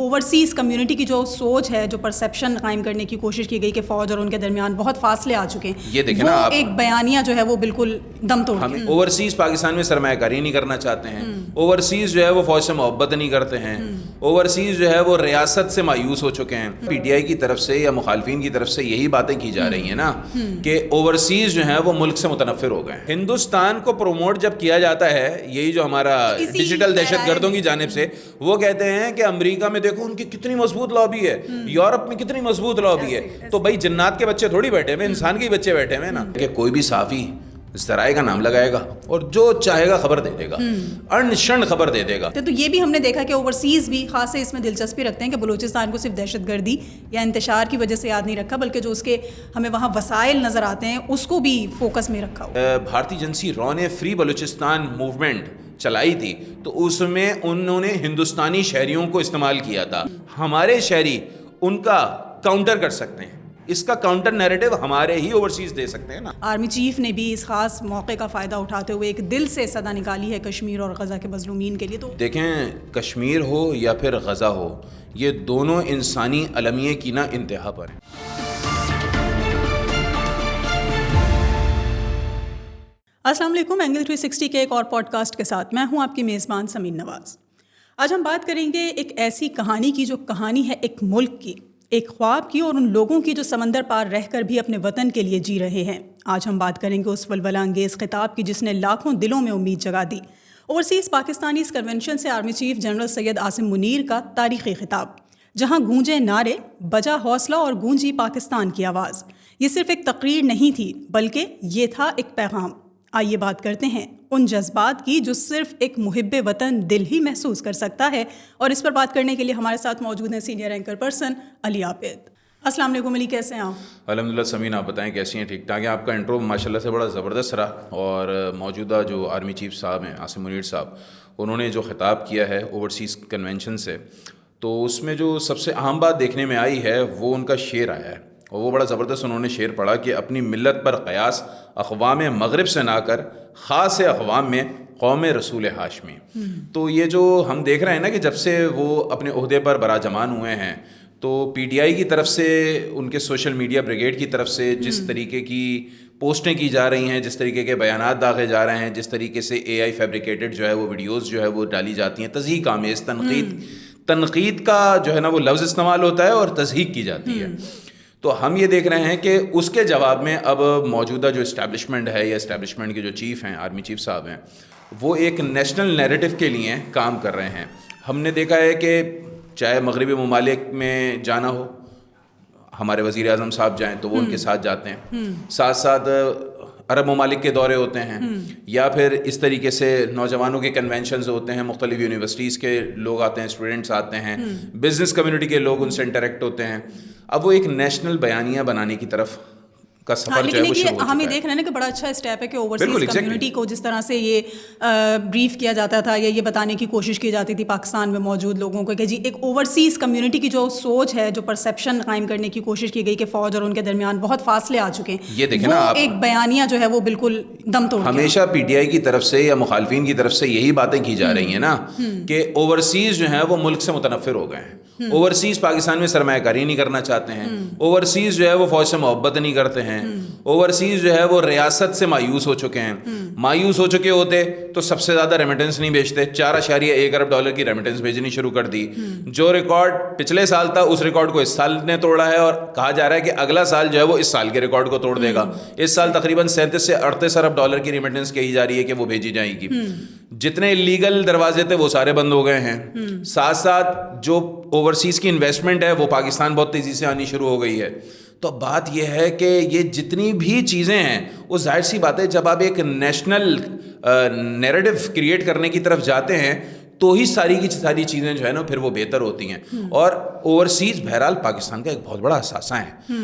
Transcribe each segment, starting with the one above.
Overseas community کی جو سوچ ہے, جو پرسیپشن قائم کرنے کی کوشش کی گئی کہ فوج اور ان کے درمیان بہت فاصلے آ چکے ہیں, یہ دیکھیں نا آپ, ایک بیانیہ جو ہے وہ بالکل دم توڑ ہم اوورسیز پاکستان میں سرمایہ کاری نہیں کرنا چاہتے ہیں, اوورسیز جو ہے وہ فوج سے محبت نہیں کرتے ہیں, اوورسیز جو ہے وہ ریاست سے مایوس ہو چکے ہیں. پی ٹی آئی کی طرف سے یا مخالفین کی طرف سے یہی باتیں کی جا رہی ہیں نا کہ اوورسیز جو ہیں وہ ملک سے متنفر ہو گئے ہیں. ہندوستان کو پروموٹ جب کیا جاتا ہے, یہی جو ہمارا ڈیجیٹل دہشت گردوں کی جانب سے, وہ کہتے ہیں کہ امریکہ میں دیکھو ان کی کتنی مضبوط لابی ہے, یورپ میں کتنی مضبوط لابی ہے. تو بھائی جنات کے بچے تھوڑی بیٹھے ہوئے, انسان کے بچے بیٹھے ہوئے نا, کہ کوئی بھی صحافی ذرائع کا نام لگائے گا اور جو چاہے گا خبر دے دے گا, انشن خبر دے دے گا. تو یہ بھی ہم نے دیکھا کہ اوورسیز بھی خاص سے اس میں دلچسپی رکھتے ہیں کہ بلوچستان کو صرف دہشت گردی یا انتشار کی وجہ سے یاد نہیں رکھا, بلکہ جو اس کے ہمیں وہاں وسائل نظر آتے ہیں اس کو بھی فوکس میں رکھا ہوا. بھارتی ایجنسی رو نے فری بلوچستان موومنٹ چلائی تھی, تو اس میں انہوں نے ہندوستانی شہریوں کو استعمال کیا تھا. ہمارے شہری ان کا کاؤنٹر کر سکتے ہیں, اس کا کاؤنٹر نیریٹو ہمارے ہی اوورسیز دے سکتے ہیں نا. آرمی چیف نے بھی اس خاص موقع کا فائدہ اٹھاتے ہوئے ایک دل سے صدا نکالی ہے کشمیر اور غزہ کے مظلومین کے لیے. تو دیکھیں, کشمیر ہو یا پھر غزہ ہو, یہ دونوں انسانی المیے کی نا انتہا پر ہیں. السلام علیکم. اینگل 360 کے ایک اور پوڈ کاسٹ کے ساتھ میں ہوں آپ کی میزبان سمین نواز. آج ہم بات کریں گے ایک ایسی کہانی کی جو کہانی ہے ایک ملک کی, ایک خواب کی, اور ان لوگوں کی جو سمندر پار رہ کر بھی اپنے وطن کے لیے جی رہے ہیں. آج ہم بات کریں گے اس ولولہ انگیز خطاب کی جس نے لاکھوں دلوں میں امید جگا دی. اوورسیز پاکستانیز کنونشن سے army chief general Syed Asim Munir کا تاریخی خطاب, جہاں گونجے نعرے, بجا حوصلہ اور گونجی پاکستان کی آواز. یہ صرف ایک تقریر نہیں تھی, بلکہ یہ تھا ایک پیغام. آئیے بات کرتے ہیں ان جذبات کی جو صرف ایک محب وطن دل ہی محسوس کر سکتا ہے. اور اس پر بات کرنے کے لیے ہمارے ساتھ موجود ہیں سینئر اینکر پرسن علی عابد. السلام علیکم علی, کیسے ہیں آپ؟ الحمدللہ سمین, آپ بتائیں کیسی ہیں؟ ٹھیک ٹھاک ہے. آپ کا انٹرو ماشاءاللہ سے بڑا زبردست رہا, اور موجودہ جو آرمی چیف صاحب ہیں عاصم منیر صاحب, انہوں نے جو خطاب کیا ہے اوورسیز کنونشن سے, تو اس میں جو سب سے اہم بات دیکھنے میں آئی ہے وہ ان کا شعر آیا ہے, اور وہ بڑا زبردست انہوں نے شعر پڑھا کہ اپنی ملت پر قیاس اقوام مغرب سے نہ کر, خاص اقوام میں قوم رسول ہاشمی. تو یہ جو ہم دیکھ رہے ہیں نا کہ جب سے وہ اپنے عہدے پر براجمان ہوئے ہیں, تو پی ٹی آئی کی طرف سے, ان کے سوشل میڈیا بریگیڈ کی طرف سے جس طریقے کی پوسٹیں کی جا رہی ہیں, جس طریقے کے بیانات داغے جا رہے ہیں, جس طریقے سے اے آئی فیبریکیٹڈ جو ہے وہ ویڈیوز جو ہے وہ ڈالی جاتی ہیں, تضحیک آمیز, تنقید کا جو ہے نا وہ لفظ استعمال ہوتا ہے اور تضحیک کی جاتی ہے. تو ہم یہ دیکھ رہے ہیں کہ اس کے جواب میں اب موجودہ جو اسٹیبلشمنٹ ہے, یا اسٹیبلشمنٹ کے جو چیف ہیں, آرمی چیف صاحب ہیں, وہ ایک نیشنل نیریٹو کے لیے کام کر رہے ہیں. ہم نے دیکھا ہے کہ چاہے مغربی ممالک میں جانا ہو, ہمارے وزیر اعظم صاحب جائیں تو وہ ان کے ساتھ جاتے ہیں, ساتھ ساتھ عرب ممالک کے دورے ہوتے ہیں, یا پھر اس طریقے سے نوجوانوں کے کنونشنز ہوتے ہیں, مختلف یونیورسٹیز کے لوگ آتے ہیں, اسٹوڈنٹس آتے ہیں, بزنس کمیونٹی کے لوگ ان سے انٹریکٹ ہوتے ہیں. اب وہ ایک نیشنل بیانیہ بنانے کی طرف کا سفر جو ہے وہ شروع ہو چکا ہے. ہم یہ دیکھ رہے ہیں کہ بڑا اچھا اسٹیپ ہے کہ اوورسیز کمیونٹی کو جس طرح سے یہ بریف کیا جاتا تھا, یا یہ بتانے کی کوشش کی جاتی تھی پاکستان میں موجود لوگوں کو کہ جی ایک اوورسیز کمیونٹی کی جو سوچ ہے, جو پرسیپشن قائم کرنے کی کوشش کی گئی کہ فوج اور ان کے درمیان بہت فاصلے آ چکے ہیں, یہ دیکھیں نا آپ, ایک بیانیہ جو ہے وہ بالکل دم توڑ. ہمیشہ پی ٹی آئی کی طرف سے یا مخالفین کی طرف سے یہی باتیں کی جا رہی ہیں نا کہ اوورسیز جو ہیں وہ ملک سے متنفر ہو گئے ہیں, اوورسیز پاکستان میں سرمایہ کاری نہیں کرنا چاہتے ہیں, اوورسیز جو ہے وہ فوج سے محبت نہیں کرتے ہیں, اوورسیز جو ہے وہ ریاست سے مایوس ہو چکے ہیں. مایوس ہو چکے ہوتے تو سب سے زیادہ ریمیٹنس نہیں بھیجتے, $4.1 ارب کی ریمیٹنس بھیجنی شروع کر دی. جو ریکارڈ پچھلے سال تھا اس ریکارڈ کو اس سال نے توڑا ہے, اور کہا جا رہا ہے کہ اگلا سال جو ہے وہ اس سال کے ریکارڈ کو توڑ دے گا. اس سال تقریباً 37 سے 38 ارب کی ریمیٹنس کہی جا رہی ہے کہ وہ بھیجی جائے گی. جتنے لیگل دروازے تھے وہ سارے بند ہو گئے ہیں. ساتھ ساتھ جو اوورسیز کی انویسٹمنٹ ہے وہ پاکستان بہت تیزی سے آنی شروع ہو گئی ہے. تو بات یہ ہے کہ یہ جتنی بھی چیزیں ہیں وہ ظاہر سی بات ہے, جب آپ ایک نیشنل نیریٹو کریٹ کرنے کی طرف جاتے ہیں تو ہی ساری کی ساری چیزیں جو ہے نا پھر وہ بہتر ہوتی ہیں. اور اوورسیز بہرحال پاکستان کا ایک بہت بڑا اثاثہ ہے.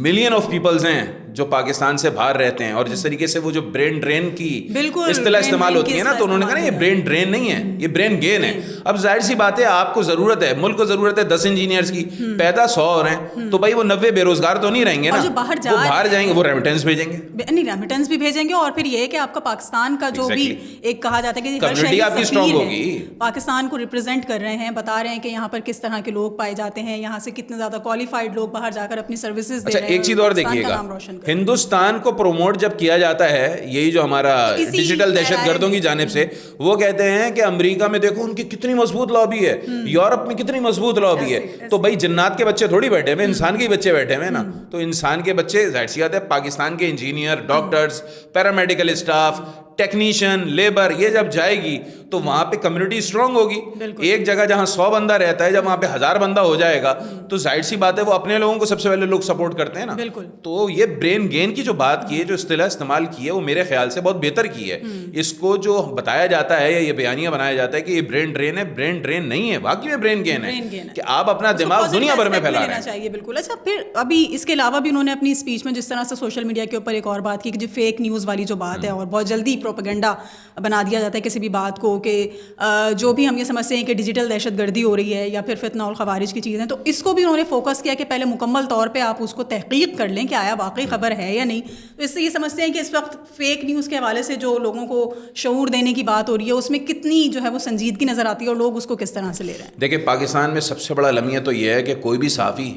ملین آف پیپلز ہیں جو پاکستان سے باہر رہتے ہیں, اور جس طریقے سے وہ جو برین ڈرین کی اصطلاح استعمال ہوتی ہے نا, تو انہوں نے کہا نا یہ برین ڈرین نہیں ہے, یہ برین گین ہے. اب ظاہر سی بات ہے آپ کو ضرورت ہے, ملک کو ضرورت ہے 10 انجینئرز کی, پیدا 100 اور ہیں, تو بھائی وہ 90 بے روزگار تو نہیں رہیں گے نا, وہ باہر جائیں گے, وہ ریمیٹنس بھیجیں گے. نہیں, ریمیٹنس بھی بھیجیں گے, اور پھر یہ ہے کہ آپ کا پاکستان کا جو بھی ایک کہا جاتا ہے کہ کمیونٹی آپ کی اسٹرانگ ہوگی, پاکستان کو ریپرزینٹ کر رہے ہیں, بتا رہے ہیں کہ یہاں پر کس طرح کے لوگ پائے جاتے ہیں, یہاں سے کتنے زیادہ کوالیفائڈ لوگ باہر جا کر اپنی سروسز دے رہے ہیں. ایک چیز اور دیکھیے گا, ہندوستان کو پروموٹ جب کیا جاتا ہے یہی جو ہمارا ڈیجیٹل دہشت گردوں کی جانب سے, وہ کہتے ہیں کہ امریکہ میں دیکھو ان کی کتنی مضبوط لابی ہے, یورپ میں کتنی مضبوط لابی ہے. تو بھائی جنات کے بچے تھوڑی بیٹھے ہوئے, انسان کے بچے بیٹھے ہوئے نا. تو انسان کے بچے ظاہر سی بات ہے, پاکستان کے engineer, doctors, paramedical staff, technician, labour, یہ جب جائے گی تو وہاں پہ کمیونٹی اسٹرانگ ہوگی. ایک جگہ جہاں 100 بندہ رہتا ہے, جب وہاں پہ 1000 بندہ ہو جائے گا تو ظاہر سی بات ہے وہ اپنے لوگوں کو سب سے پہلے لوگ سپورٹ کرتے ہیں نا. تو یہ برین گین کی جو بات کی ہے, جو اصطلاح استعمال کی ہے, وہ میرے خیال سے بہت بہتر کی ہے. اس کو جو بتایا جاتا ہے یا یہ بیانیہ بنایا جاتا ہے کہ یہ برین ڈرین ہے, برین ڈرین نہیں ہے, واقعی میں برین گین ہے کہ آپ اپنا دماغ دنیا بھر میں پھیلا رہے ہیں. چاہیے بالکل. اچھا, پھر ابھی اس کے علاوہ بھی انہوں نے اپنی اسپیچ میں جس طرح سے سوشل میڈیا کے اوپر ایک اور بات کی کہ جو فیک نیوز والی جو بات ہے, اور بہت جلدی پروپیگنڈا بنا دیا جاتا ہے کسی بھی بات کو, کہ جو بھی ہم یہ سمجھتے ہیں کہ ڈیجیٹل دہشت گردی ہو رہی ہے یا پھر فتنہ الخوارج کی چیزیں, تو اس کو بھی انہوں نے فوکس کیا کہ پہلے مکمل طور پہ آپ اس کو تحقیق کر لیں کہ آیا واقعی خبر ہے یا نہیں. تو اس سے یہ سمجھتے ہیں کہ اس وقت فیک نیوز کے حوالے سے جو لوگوں کو شعور دینے کی بات ہو رہی ہے اس میں کتنی جو ہے وہ سنجیدگی نظر آتی ہے اور لوگ اس کو کس طرح سے لے رہے ہیں. دیکھیں, پاکستان میں سب سے بڑا المیہ تو یہ ہے کہ کوئی بھی صحافی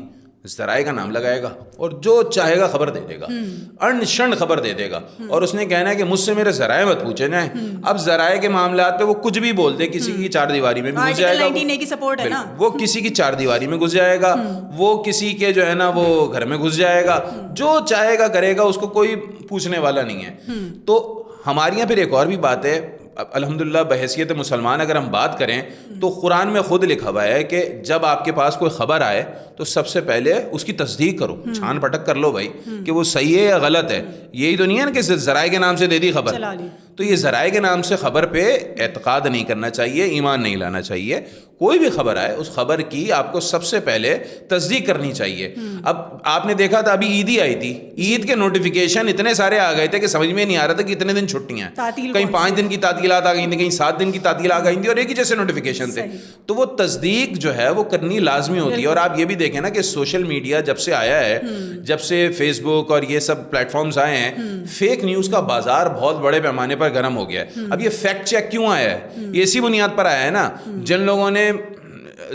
ذرائع کا نام لگائے گا اور جو چاہے گا خبر دے دے گا, ان شنڈ خبر دے دے گا, اور اس نے کہنا ہے کہ مجھ سے میرے ذرائع مت پوچھے جائیں. اب ذرائع کے معاملات پہ وہ کچھ بھی بول دے, کسی کی چار دیواری میں بھی گھس جائے گا, وہ کسی کی چار دیواری میں گھس جائے گا, وہ کسی کے جو ہے نا وہ گھر میں گھس جائے گا, جو چاہے گا کرے گا, اس کو کوئی پوچھنے والا نہیں ہے. تو ہمارے یہاں پھر ایک اور بھی بات ہے, الحمدللہ بحیثیت مسلمان اگر ہم بات کریں تو قرآن میں خود لکھا ہوا ہے کہ جب آپ کے پاس کوئی خبر آئے تو سب سے پہلے اس کی تصدیق کرو, چھان پٹک کر لو بھائی کہ وہ صحیح ہے یا غلط ہے. یہی تو نہیں ہے نا کہ ذرائع کے نام سے دے دی خبر. تو یہ ذرائع کے نام سے خبر پہ اعتقاد نہیں کرنا چاہیے, ایمان نہیں لانا چاہیے. کوئی بھی خبر آئے اس خبر کی آپ کو سب سے پہلے تصدیق کرنی چاہیے. اب آپ نے دیکھا تھا ابھی عید ہی آئی تھی, عید کے نوٹیفیکیشن اتنے سارے آ گئے تھے کہ سمجھ میں نہیں آ رہا تھا کہ اتنے دن چھٹیاں ہیں, کہیں 5 دن کی تعطیلات آ گئی تھیں, کہیں 7 دن کی تعطیلات آ گئی تھیں, اور ایک ہی جیسے نوٹیفیکیشن تھے. تو وہ تصدیق جو ہے وہ کرنی لازمی ہوتی ہے. اور آپ یہ بھی دیکھیں نا کہ سوشل میڈیا جب سے آیا ہے, جب سے فیس بک اور یہ سب پلیٹ فارمز آئے ہیں, فیک نیوز کا بازار بہت بڑے پیمانے پر گرم ہو گیا ہے. اب یہ فیکٹ چیک کیوں آیا ہے, یہ اسی بنیاد پر آیا ہے نا, جن لوگوں نے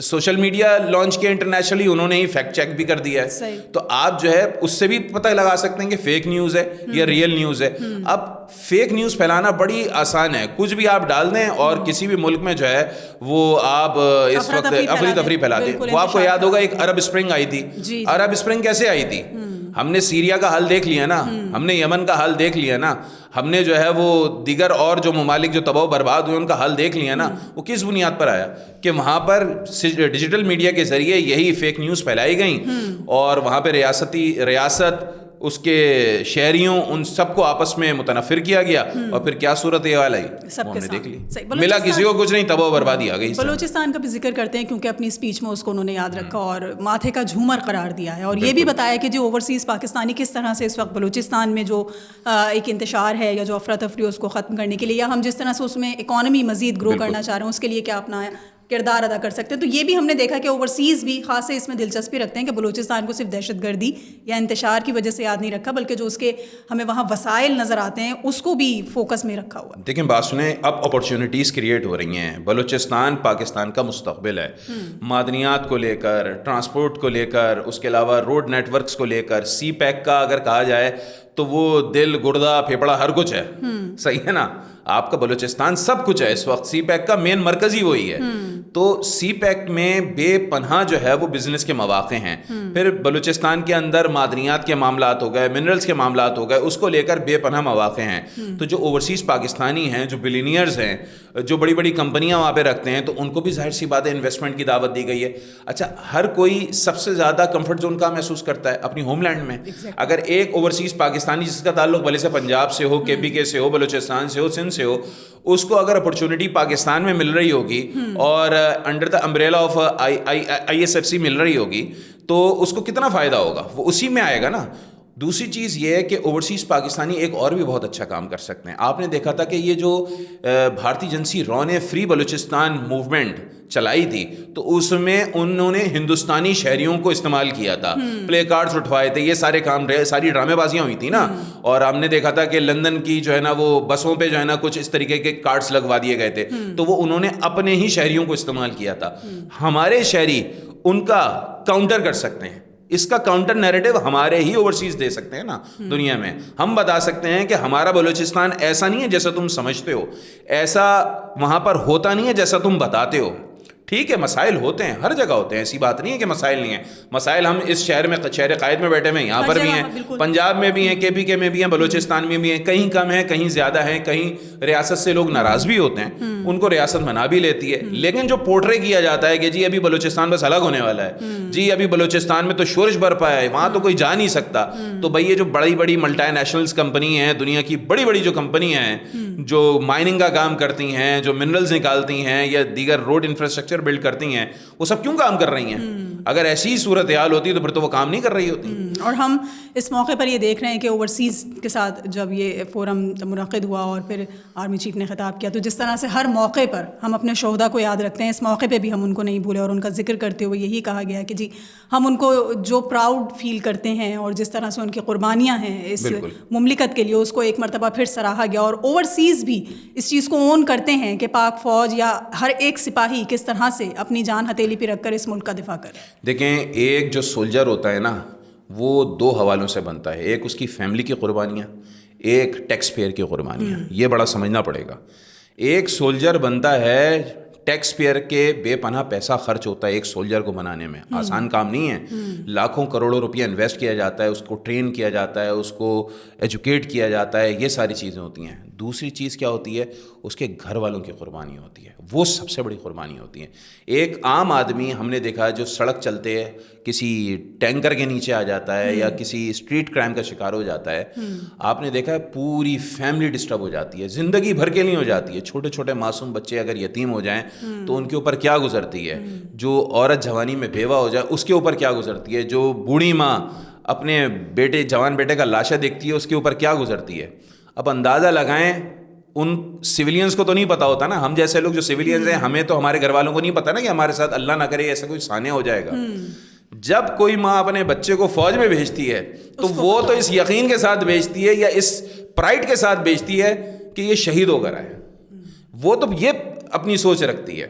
سوشل میڈیا لانچ کیا انٹرنیشنلی, انہوں نے ہی فیکٹ چیک بھی کر دیا ہے. تو آپ جو ہے اس سے بھی پتہ لگا سکتے ہیں کہ فیک نیوز ہے یا ریئل نیوز ہے. اب فیک نیوز پھیلانا بڑی آسان ہے, کچھ بھی آپ ڈال دیں اور کسی بھی ملک میں جو ہے وہ آپ اس وقت افری تفری پھیلا دیں. وہ آپ کو یاد ہوگا ایک عرب اسپرنگ آئی تھی. عرب اسپرنگ کیسے آئی تھی؟ ہم نے سیریا کا حال دیکھ لیا نا, ہم نے یمن کا حال دیکھ لیا نا, ہم نے جو ہے وہ دیگر اور جو ممالک جو تباہ و برباد ہوئے ان کا حل دیکھ لیا نا. وہ کس بنیاد پر آیا کہ وہاں پر ڈیجیٹل میڈیا کے ذریعے یہی فیک نیوز پھیلائی گئیں, اور وہاں پہ ریاست اس کے شہریوں ان سب کو آپس میں متنفر کیا گیا, اور پھر کیا صورت حال آئی ہم نے دیکھ لی, ملا کسی کو کچھ نہیں, تباہ و بربادی آ گئی. بلوچستان کا بھی ذکر کرتے ہیں کیونکہ اپنی اسپیچ میں اس کو انہوں نے یاد رکھا اور ماتھے کا جھومر قرار دیا ہے, اور یہ بھی بتایا کہ جو اوورسیز پاکستانی کس طرح سے اس وقت بلوچستان میں جو ایک انتشار ہے یا جو افراتفری اس کو ختم کرنے کے لیے, یا ہم جس طرح سے اس میں اکانومی مزید گرو کرنا چاہ رہے ہیں اس کے لیے کیا اپنا کردار ادا کر سکتے ہیں. تو یہ بھی ہم نے دیکھا کہ اوورسیز بھی خاص سے اس میں دلچسپی رکھتے ہیں کہ بلوچستان کو صرف دہشت گردی یا انتشار کی وجہ سے یاد نہیں رکھا, بلکہ جو اس کے ہمیں وہاں وسائل نظر آتے ہیں اس کو بھی فوکس میں رکھا ہوا ہے. دیکھیں بات سنیں, اب اپرچونٹیز کریٹ ہو رہی ہیں. بلوچستان پاکستان کا مستقبل ہے, معدنیات کو لے کر, ٹرانسپورٹ کو لے کر, اس کے علاوہ روڈ نیٹ ورکس کو لے کر, سی پیک کا اگر کہا جائے تو وہ دل, گردہ, پھیپڑا ہر کچھ ہے. صحیح ہے نا, آپ کا بلوچستان سب کچھ ہے اس وقت. سی پیک کا مین مرکز ہی وہی ہے. تو سی پیک میں بے پناہ جو ہے وہ بزنس کے مواقع ہیں. پھر بلوچستان کے اندر معدنیات کے معاملات ہو گئے, منرلز کے معاملات ہو گئے, اس کو لے کر بے پناہ مواقع ہیں. تو جو اوورسیز پاکستانی ہیں, جو بلینئرز ہیں, جو بڑی بڑی کمپنیاں وہاں پہ رکھتے ہیں, تو ان کو بھی ظاہر سی بات ہے انویسٹمنٹ کی دعوت دی گئی ہے. اچھا, ہر کوئی سب سے زیادہ کمفرٹ زون کا محسوس کرتا ہے اپنی ہوم لینڈ میں. اگر ایک اوورسیز پاکستانی جس کا تعلق بھلے سے پنجاب سے ہو, کے پی کے سے ہو, بلوچستان سے ہو, سندھ سے ہو, اس کو اگر اپرچونٹی پاکستان میں مل رہی ہوگی اور under the umbrella of I S F C مل رہی ہوگی, تو اس کو کتنا فائدہ ہوگا, وہ اسی میں آئے گا نا. دوسری چیز یہ ہے کہ اوورسیز پاکستانی ایک اور بھی بہت اچھا کام کر سکتے ہیں. آپ نے دیکھا تھا کہ یہ جو بھارتی ایجنسی را نے فری بلوچستان موومنٹ چلائی تھی تو اس میں انہوں نے ہندوستانی شہریوں کو استعمال کیا تھا, پلے کارڈز اٹھوائے تھے, یہ سارے کام رہے, ساری ڈرامے بازیاں ہوئی تھیں نا. اور ہم نے دیکھا تھا کہ لندن کی جو ہے نا وہ بسوں پہ جو ہے نا کچھ اس طریقے کے کارڈز لگوا دیے گئے تھے, تو وہ انہوں نے اپنے ہی شہریوں کو استعمال کیا تھا. ہمارے شہری ان کا کاؤنٹر کر سکتے ہیں, اس کا کاؤنٹر نیریٹو ہمارے ہی اوورسیز دے سکتے ہیں نا دنیا میں. ہم بتا سکتے ہیں کہ ہمارا بلوچستان ایسا نہیں ہے جیسا تم سمجھتے ہو, ایسا وہاں پر ہوتا نہیں ہے جیسا تم بتاتے ہو. ٹھیک ہے مسائل ہوتے ہیں, ہر جگہ ہوتے ہیں, ایسی بات نہیں ہے کہ مسائل نہیں ہیں. مسائل ہم اس شہر میں, شہر قائد میں بیٹھے ہوئے ہیں, یہاں پر بھی ہیں, پنجاب میں بھی ہیں, کے پی کے میں بھی ہیں, بلوچستان میں بھی ہیں, کہیں کم ہیں کہیں زیادہ ہیں, کہیں ریاست سے لوگ ناراض بھی ہوتے ہیں, ان کو ریاست منا بھی لیتی ہے. لیکن جو پورٹرے کیا جاتا ہے کہ جی ابھی بلوچستان بس الگ ہونے والا ہے, جی ابھی بلوچستان میں تو شورش برپا ہے, وہاں تو کوئی جا نہیں سکتا, تو بھائی یہ جو بڑی بڑی ملٹی نیشنلز کمپنی ہیں, دنیا کی بڑی بڑی جو کمپنیاں ہیں جو مائننگ کا کام کرتی ہیں, جو منرلز نکالتی ہیں یا دیگر روڈ انفراسٹرکچر بلڈ کرتی ہیں, وہ سب کیوں کام کر رہی ہیں؟ اگر ایسی صورتحال ہوتی تو پھر تو وہ کام نہیں کر رہی ہوتی. اور ہم اس موقع پر یہ دیکھ رہے ہیں کہ اوورسیز کے ساتھ جب یہ فورم منعقد ہوا اور پھر آرمی چیف نے خطاب کیا, تو جس طرح سے ہر موقع پر ہم اپنے شہدا کو یاد رکھتے ہیں, اس موقع پہ بھی ہم ان کو نہیں بھولے, اور ان کا ذکر کرتے ہوئے یہی کہا گیا کہ جی ہم ان کو جو پراؤڈ فیل کرتے ہیں اور جس طرح سے ان کی قربانیاں ہیں اس مملکت کے لیے, اس کو ایک مرتبہ پھر سراہا گیا. اور اوورسیز بھی اس چیز کو اون کرتے ہیں کہ پاک فوج یا ہر ایک سپاہی کس طرح سے اپنی جان ہتھیلی پہ رکھ کر اس ملک کا دفاع کر رہے ہیں. دیکھیں ایک جو سولجر ہوتا ہے نا وہ دو حوالوں سے بنتا ہے, ایک اس کی فیملی کی قربانیاں, ایک ٹیکس پیئر کی قربانیاں. یہ بڑا سمجھنا پڑے گا. ایک سولجر بنتا ہے, ٹیکس پیئر کے بے پناہ پیسہ خرچ ہوتا ہے ایک سولجر کو بنانے میں, آسان کام نہیں ہے. لاکھوں کروڑوں روپیہ انویسٹ کیا جاتا ہے, اس کو ٹرین کیا جاتا ہے, اس کو ایجوکیٹ کیا جاتا ہے, یہ ساری چیزیں ہوتی ہیں. دوسری چیز کیا ہوتی ہے, اس کے گھر والوں کی قربانی ہوتی ہے, وہ سب سے بڑی قربانی ہوتی ہے. ایک عام آدمی ہم نے دیکھا جو سڑک چلتے کسی ٹینکر کے نیچے آ جاتا ہے یا کسی اسٹریٹ کرائم کا شکار ہو جاتا ہے, آپ نے دیکھا ہے پوری فیملی ڈسٹرب ہو جاتی ہے, زندگی بھر کے لیے ہو جاتی ہے. چھوٹے چھوٹے معصوم بچے اگر یتیم ہو جائیں تو ان کے اوپر کیا گزرتی ہے, جو عورت جوانی میں بیوہ ہو جائے اس کے اوپر کیا گزرتی ہے, جو بوڑھی ماں اپنے بیٹے جوان بیٹے کا لاشا دیکھتی ہے اس کے اوپر کیا گزرتی ہے. اب اندازہ لگائیں, ان سویلینز کو تو نہیں پتا ہوتا نا, ہم جیسے لوگ جو سویلینز ہیں ہمیں تو ہمارے گھر والوں کو نہیں پتا نا کہ ہمارے ساتھ اللہ نہ کرے ایسا کوئی سانحہ ہو جائے گا. جب کوئی ماں اپنے بچے کو فوج میں بھیجتی ہے تو وہ تو اس یقین کے ساتھ بھیجتی ہے یا اس پرائڈ کے ساتھ بھیجتی ہے کہ یہ شہید ہو کر آئے, وہ تو یہ اپنی سوچ رکھتی ہے.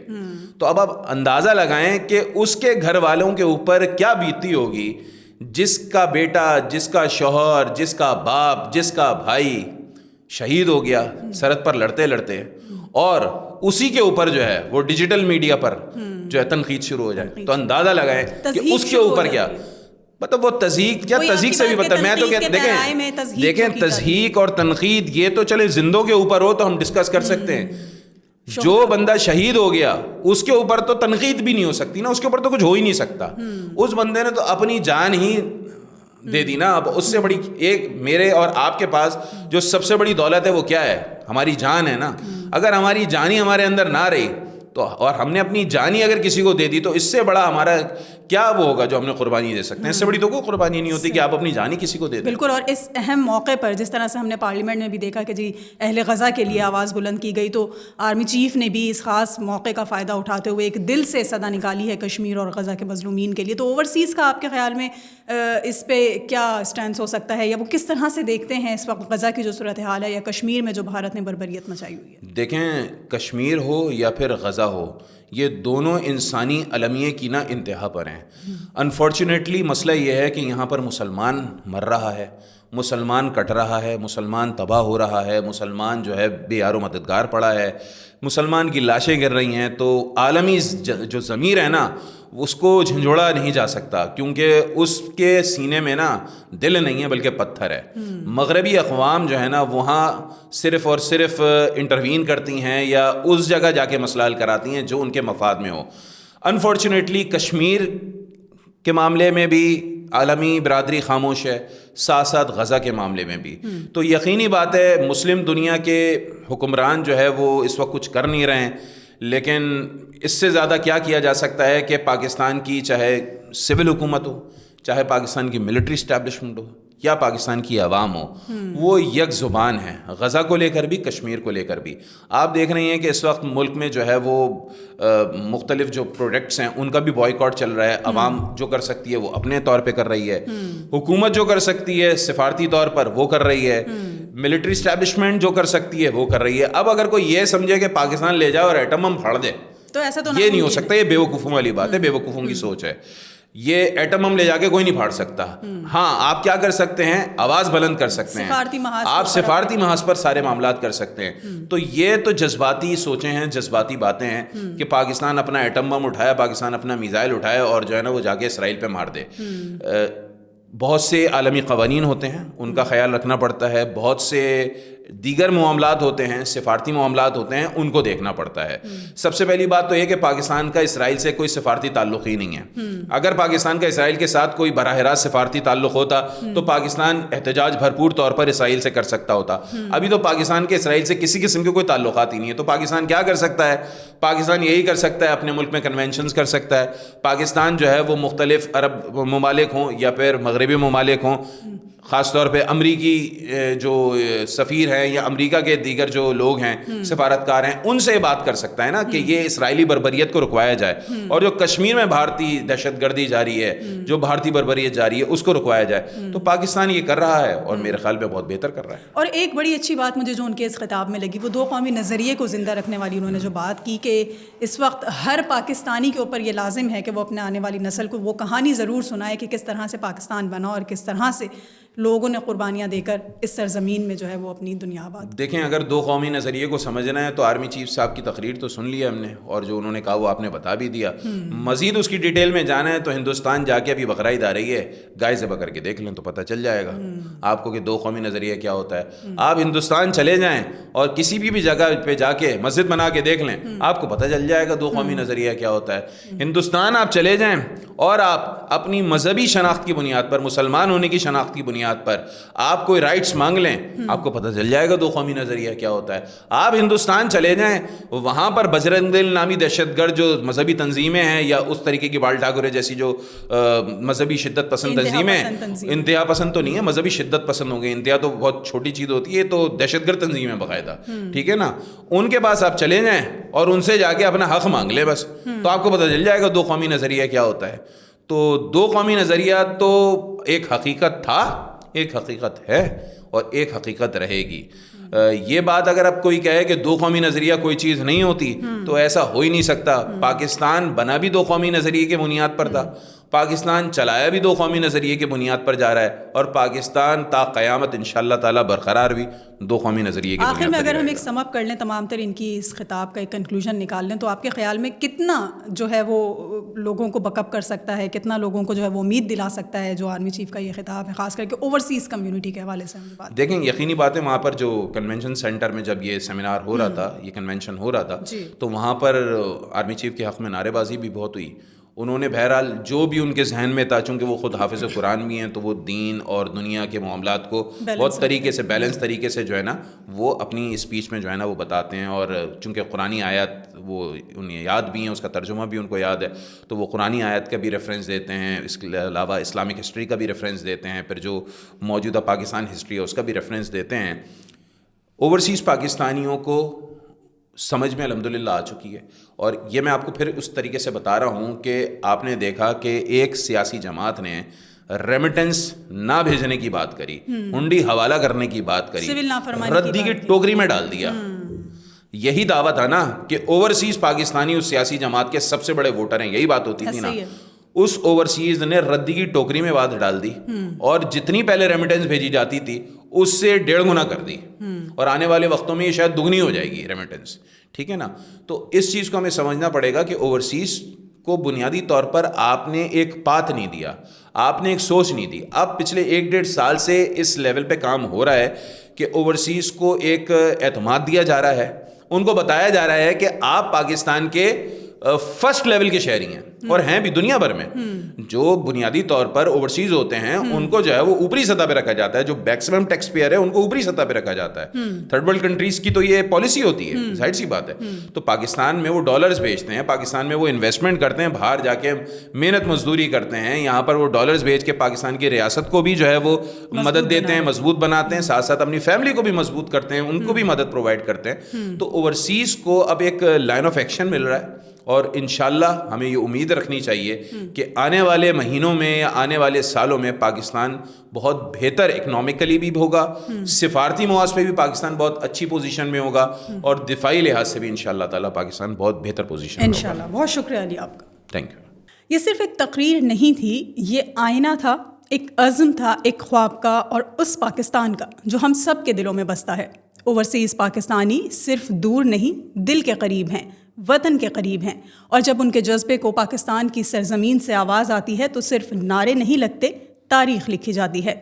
تو اب آپ اندازہ لگائیں کہ اس کے گھر والوں کے اوپر کیا بیتتی ہوگی جس کا بیٹا, جس کا شوہر, جس کا باپ, جس کا بھائی شہید ہو گیا سرحد پر لڑتے لڑتے, اور اسی کے اوپر جو ہے وہ ڈیجیٹل میڈیا پر جو ہے تنقید شروع ہو جائے. تو اندازہ لگائیں کہ اس کے اوپر کیا مطلب, وہ تضحیق کیا, تضحیق سے بھی پتہ, میں تو دیکھیں تضحیق اور تنقید یہ تو چلے زندوں کے اوپر ہو تو ہم ڈسکس کر سکتے ہیں, جو بندہ شہید ہو گیا اس کے اوپر تو تنقید بھی نہیں ہو سکتی نا, اس کے اوپر تو کچھ ہو ہی نہیں سکتا. اس بندے نے تو اپنی جان ہی دے دی نا. اب اس سے بڑی ایک میرے اور آپ کے پاس جو سب سے بڑی دولت ہے وہ کیا ہے, ہماری جان ہے نا. اگر ہماری جان ہی ہمارے اندر نہ رہی تو, اور ہم نے اپنی جان ہی اگر کسی کو دے دی تو اس سے بڑا ہمارا کیا وہ ہوگا جو ہم نے قربانی دے سکتے ہیں. اس سے بڑی تو کوئی قربانی نہیں ہوتی کہ آپ اپنی جان ہی کسی کو دے دیں. بالکل. اور اس اہم موقع پر جس طرح سے ہم نے پارلیمنٹ میں بھی دیکھا کہ جی اہل غزہ کے لیے آواز بلند کی گئی, تو آرمی چیف نے بھی اس خاص موقع کا فائدہ اٹھاتے ہوئے ایک دل سے صدا نکالی ہے کشمیر اور غزہ کے مظلومین کے لیے. تو اوورسیز کا آپ کے خیال میں اس پہ کیا اسٹینس ہو سکتا ہے, یا وہ کس طرح سے دیکھتے ہیں اس وقت غزہ کی جو صورتحال ہے یا کشمیر میں جو بھارت نے بربریت مچائی ہوئی ہے؟ دیکھیں کشمیر ہو یا پھر غزہ ہو, یہ دونوں انسانی المیے کی نا انتہا پر ہیں. انفارچونیٹلی مسئلہ یہ ہے کہ یہاں پر مسلمان مر رہا ہے, مسلمان کٹ رہا ہے, مسلمان تباہ ہو رہا ہے, مسلمان جو ہے بے یار و مددگار پڑا ہے, مسلمان کی لاشیں گر رہی ہیں. تو عالمی جو ضمیر ہے نا اس کو جھنجھوڑا نہیں جا سکتا, کیونکہ اس کے سینے میں نا دل نہیں ہے بلکہ پتھر ہے. مغربی اقوام جو ہے نا وہاں صرف اور صرف انٹروین کرتی ہیں یا اس جگہ جا کے مسئلہ حل کراتی ہیں جو ان کے مفاد میں ہو. انفارچونیٹلی کشمیر کے معاملے میں بھی عالمی برادری خاموش ہے, ساتھ ساتھ غزہ کے معاملے میں بھی. تو یقینی بات ہے مسلم دنیا کے حکمران جو ہے وہ اس وقت کچھ کر نہیں رہے ہیں, لیکن اس سے زیادہ کیا کیا جا سکتا ہے کہ پاکستان کی چاہے سول حکومت ہو, چاہے پاکستان کی ملٹری اسٹیبلشمنٹ ہو, یا پاکستان کی عوام ہو وہ یک زبان ہے، غزہ کو لے کر بھی کشمیر کو لے کر بھی. آپ دیکھ رہے ہیں کہ اس وقت ملک میں جو ہے وہ مختلف جو پروڈکٹس ہیں ان کا بھی بائیکاٹ چل رہا ہے. عوام جو کر سکتی ہے وہ اپنے طور پہ کر رہی ہے، حکومت جو کر سکتی ہے سفارتی طور پر وہ کر رہی ہے، ملٹری اسٹیبلشمنٹ جو کر سکتی ہے وہ کر رہی ہے. اب اگر کوئی یہ سمجھے کہ پاکستان لے جائے اور ایٹم بم پھاڑ دے تو ایسا تو یہ نہیں ہو سکتا. یہ بے وقوفوں والی بات ہے، بے وقوفوں کی سوچ ہے. یہ ایٹم بم لے جا کے کوئی نہیں پھاڑ سکتا. ہاں آپ کیا کر سکتے ہیں، آواز بلند کر سکتے ہیں، آپ سفارتی محاذ پر سارے معاملات کر سکتے ہیں. تو یہ تو جذباتی سوچیں ہیں، جذباتی باتیں ہیں کہ پاکستان اپنا ایٹم بم اٹھایا، پاکستان اپنا میزائل اٹھایا اور جو ہے نا وہ جا کے اسرائیل پہ مار دے. بہت سے عالمی قوانین ہوتے ہیں ان کا خیال رکھنا پڑتا ہے، بہت سے دیگر معاملات ہوتے ہیں، سفارتی معاملات ہوتے ہیں، ان کو دیکھنا پڑتا ہے. سب سے پہلی بات تو یہ کہ پاکستان کا اسرائیل سے کوئی سفارتی تعلق ہی نہیں ہے. اگر پاکستان کا اسرائیل کے ساتھ کوئی براہ راست سفارتی تعلق ہوتا تو پاکستان احتجاج بھرپور طور پر اسرائیل سے کر سکتا ہوتا. ابھی تو پاکستان کے اسرائیل سے کسی قسم کے کوئی تعلقات ہی نہیں ہے. تو پاکستان کیا کر سکتا ہے؟ پاکستان یہی کر سکتا ہے اپنے ملک میں کنونشنز کر سکتا ہے. پاکستان جو ہے وہ مختلف عرب ممالک ہوں یا پھر مغربی ممالک ہوں، خاص طور پہ امریکی جو سفیر ہیں یا امریکہ کے دیگر جو لوگ ہیں سفارتکار ہیں ان سے بات کر سکتا ہے نا کہ یہ اسرائیلی بربریت کو رکوایا جائے، اور جو کشمیر میں بھارتی دہشت گردی جاری ہے، جو بھارتی بربریت جاری ہے، اس کو رکوایا جائے. تو پاکستان یہ کر رہا ہے اور میرے خیال میں بہت بہتر کر رہا ہے. اور ایک بڑی اچھی بات مجھے جو ان کے اس خطاب میں لگی وہ دو قومی نظریے کو زندہ رکھنے والی انہوں نے جو بات کی کہ اس وقت ہر پاکستانی کے اوپر یہ لازم ہے کہ وہ اپنے آنے والی نسل کو وہ کہانی ضرور سنائے کہ کس طرح سے پاکستان بنا اور کس طرح سے لوگوں نے قربانیاں دے کر اس سرزمین میں جو ہے وہ اپنی دنیا آباد. دیکھیں اگر دو قومی نظریے کو سمجھنا ہے تو آرمی چیف صاحب کی تقریر تو سن لی ہم نے اور جو انہوں نے کہا وہ آپ نے بتا بھی دیا. مزید اس کی ڈیٹیل میں جانا ہے تو ہندوستان جا کے ابھی بقرعید آ رہی ہے، گائے ذبح کر کے دیکھ لیں تو پتہ چل جائے گا آپ کو کہ دو قومی نظریہ کیا ہوتا ہے. آپ ہندوستان چلے جائیں اور کسی بھی جگہ پہ جا کے مسجد بنا کے دیکھ لیں آپ کو پتہ چل جائے گا دو قومی نظریہ کیا ہوتا ہے. ہندوستان آپ چلے جائیں اور آپ اپنی مذہبی شناخت کی بنیاد پر، مسلمان ہونے کی شناخت کی بنیاد پر آپ کوئی رائٹس مانگ لیں آپ کو پتہ چل جائے گا دو قومی نظریہ کیا ہوتا ہے. آپ ہندوستان چلے جائیں وہاں پر بجرنگ دل نامی دہشت گرد جو مذہبی تنظیمیں ہیں یا اس طریقے کی بال ٹھاکرے جیسی جو مذہبی شدت پسند تنظیمیں ہیں، انتہا پسند تو نہیں ہے، مذہبی شدت پسند ہو گئی، انتہا تو بہت چھوٹی چیز ہوتی ہے، تو دہشت گرد تنظیمیں باقاعدہ، ٹھیک ہے نا، ان کے پاس آپ چلے جائیں اور ان سے جا کے اپنا حق مانگ لیں بس، تو آپ کو پتہ چل جائے گا دو قومی نظریہ کیا ہوتا ہے. تو دو قومی نظریہ تو ایک حقیقت تھا، ایک حقیقت ہے اور ایک حقیقت رہے گی. یہ بات اگر اب کوئی کہے کہ دو قومی نظریہ کوئی چیز نہیں ہوتی تو ایسا ہو ہی نہیں سکتا. پاکستان بنا بھی دو قومی نظریے کی بنیاد پر تھا، پاکستان چلایا بھی دو قومی نظریے کی بنیاد پر جا رہا ہے، اور پاکستان تا قیامت انشاءاللہ تعالی برقرار بھی دو قومی نظریے کی بنیاد پر. آخر میں اگر ہم ایک سم اپ کر لیں تمام تر ان کی اس خطاب کا ایک کنکلوژن نکال لیں تو آپ کے خیال میں کتنا جو ہے وہ لوگوں کو بک اپ کر سکتا ہے، کتنا لوگوں کو جو ہے وہ امید دلا سکتا ہے جو آرمی چیف کا یہ خطاب ہے، خاص کر کے اوورسیز کمیونٹی کے حوالے سے ہم بات؟ دیکھیں یقینی بات ہے وہاں پر جو کنونشن سینٹر میں جب یہ سیمینار ہو رہا تھا، یہ کنونشن ہو رہا تھا، تو وہاں پر آرمی چیف کے حق میں نعرے بازی بھی بہت ہوئی. انہوں نے بہرحال جو بھی ان کے ذہن میں تھا، چونکہ وہ خود حافظ قرآن بھی ہیں تو وہ دین اور دنیا کے معاملات کو بہت طریقے سے بیلنس طریقے سے جو ہے نا وہ اپنی اسپیچ میں جو ہے نا وہ بتاتے ہیں. اور چونکہ قرآنی آیات وہ انہیں یاد بھی ہیں، اس کا ترجمہ بھی ان کو یاد ہے، تو وہ قرآنی آیات کا بھی ریفرنس دیتے ہیں، اس کے علاوہ اسلامک ہسٹری کا بھی ریفرنس دیتے ہیں، پھر جو موجودہ پاکستان ہسٹری ہے اس کا بھی ریفرنس دیتے ہیں. اوورسیز پاکستانیوں کو سمجھ میں الحمدللہ آ چکی ہے. اور یہ میں آپ کو پھر اس طریقے سے بتا رہا ہوں کہ آپ نے دیکھا کہ ایک سیاسی جماعت نے ریمیٹنس نہ بھیجنے کی بات کری، ہنڈی حوالہ کرنے کی بات کری، ردی کی ٹوکری میں ڈال دیا. یہی دعویٰ تھا نا کہ اوورسیز پاکستانی اس سیاسی جماعت کے سب سے بڑے ووٹر ہیں، یہی بات ہوتی تھی نا. اس اوورسیز نے ردی کی ٹوکری میں بات ڈال دی اور جتنی پہلے ریمیٹنس بھیجی جاتی تھی اس سے 1.5 گنا کر دی، اور آنے والے وقتوں میں یہ شاید دگنی ہو جائے گی ریمیٹنس، ٹھیک ہے نا. تو اس چیز کو ہمیں سمجھنا پڑے گا کہ اوورسیز کو بنیادی طور پر آپ نے ایک پاتھ نہیں دیا، آپ نے ایک سوچ نہیں دی. اب پچھلے 1-1.5 سال سے اس لیول پہ کام ہو رہا ہے کہ اوورسیز کو ایک اعتماد دیا جا رہا ہے، ان کو بتایا جا رہا ہے کہ آپ پاکستان کے فرسٹ لیول کے شہری ہیں اور ہیں بھی دنیا بھر میں. جو بنیادی طور پر اوورسیز ہوتے ہیں ان کو جو ہے وہ اوپری سطح پہ رکھا جاتا ہے, جو میکسیمم ٹیکس پیئر ہے ان کو اوپری سطح پہ رکھا جاتا ہے. تھرڈ ورلڈ کنٹریز کی تو یہ پالیسی ہوتی ہے, ظاہر سی بات ہے. تو پاکستان میں وہ ڈالرز بھیجتے ہیں, پاکستان میں وہ انویسٹمنٹ کرتے ہیں, باہر جا کے محنت مزدوری کرتے ہیں, یہاں پر وہ ڈالرز بھیج کے پاکستان کی ریاست کو بھی جو ہے وہ مدد دیتے ہیں, مضبوط بناتے ہیں, ساتھ ساتھ اپنی فیملی کو بھی مضبوط کرتے ہیں, ان کو بھی مدد پرووائڈ کرتے ہیں. تو اوورسیز کو اب ایک لائن آف ایکشن مل رہا ہے اور انشاءاللہ ہمیں یہ امید رکھنی چاہیے کہ آنے والے مہینوں میں یا آنے والے سالوں میں پاکستان بہت بہتر اکنامکلی بھی ہوگا, سفارتی مواز پہ بھی پاکستان بہت اچھی پوزیشن میں ہوگا, اور دفاعی لحاظ سے بھی انشاءاللہ تعالیٰ پاکستان بہت بہتر پوزیشن میں ہوگا. انشاءاللہ. بہت شکریہ علی آپ کا. Thank you. یہ صرف ایک تقریر نہیں تھی, یہ آئینہ تھا, ایک عزم تھا, ایک خواب کا, اور اس پاکستان کا جو ہم سب کے دلوں میں بستا ہے. اوورسیز پاکستانی صرف دور نہیں, دل کے قریب ہیں, وطن کے قریب ہیں, اور جب ان کے جذبے کو پاکستان کی سرزمین سے آواز آتی ہے تو صرف نعرے نہیں لگتے, تاریخ لکھی جاتی ہے.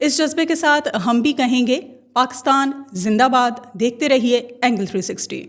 اس جذبے کے ساتھ ہم بھی کہیں گے پاکستان زندہ باد. دیکھتے رہیے اینگل 360.